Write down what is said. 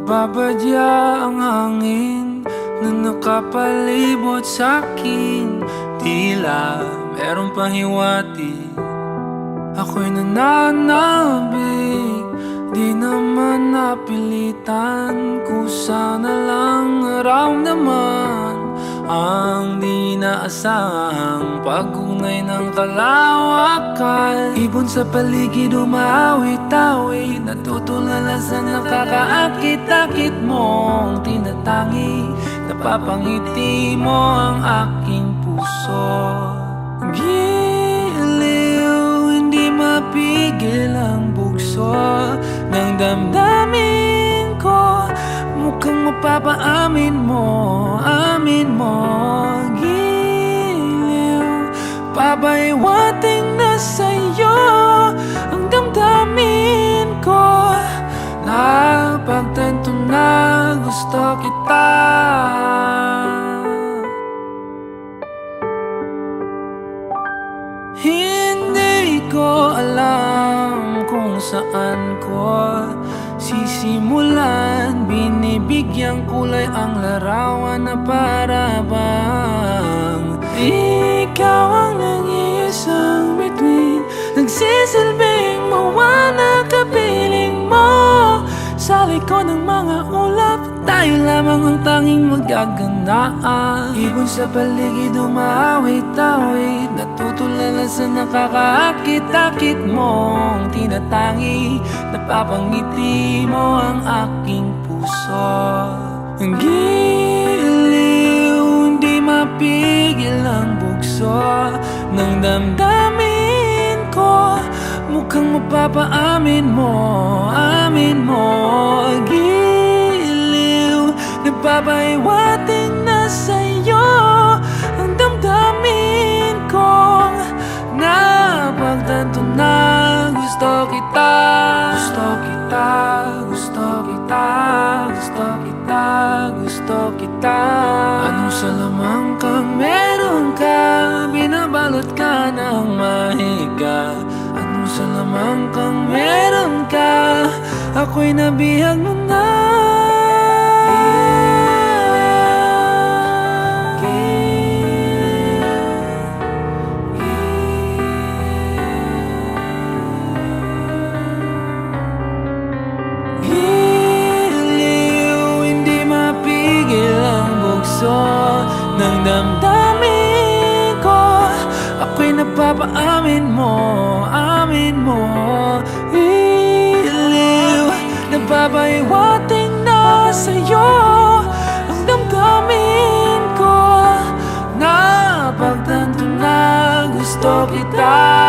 Nagbabadya ang hangin na nakapalibot sa'kin. Tila meron pang hiwati, ako'y nananabik. Di naman napilitan, kusa na lang naramdaman ang di naasahang pag-unay ng kalawakan. Ibon sa paligid umawit-awit, natutulala sa nakakaakit-akit mong tinatangi. Napapangiti mo ang aking puso. Giliw, hindi mapigil ang bugso ng damdamin ko. Mukhang mapapaamin mo, amin mo. Giliw, papaiwating na sa'yo ang damdamin ko. Napagtanto na gusto kita. Hindi ko alam kung saan ko sisimulan. Binibigyang kulay ang larawan na para bang ikaw ang nag-iisang bituin, nagsisilbing mawala kapiling mo. Sa likod ng mga ulap, tayo lamang ang tanging magaganaan. Ibon sa paligid umawit-awit, natutulala sa nakakaakit-akit mong tinatangi. Napapangiti mo ang aking puso. Ang giliw, hindi mapigil ang bugso ng damdamin ko. Mukhang mapapaamin mo, amin mo. Giliw, nagpapaiwating na sa'yo ang damdamin kong napagtanto na gusto kita. Gusto kita, gusto kita, gusto kita, gusto kita. Anong salamang kang meron ka, binabalot ka ng mahiga. Anong salamang kang meron ka, ako'y nabihag mo na. Giliw, hindi mapigil ang bugso ng damdamin ko. Ako'y napapaamin mo, amin mo. Giliw, napapaiwating na sa'yo ang damdamin ko. Napagtanto na gusto kita.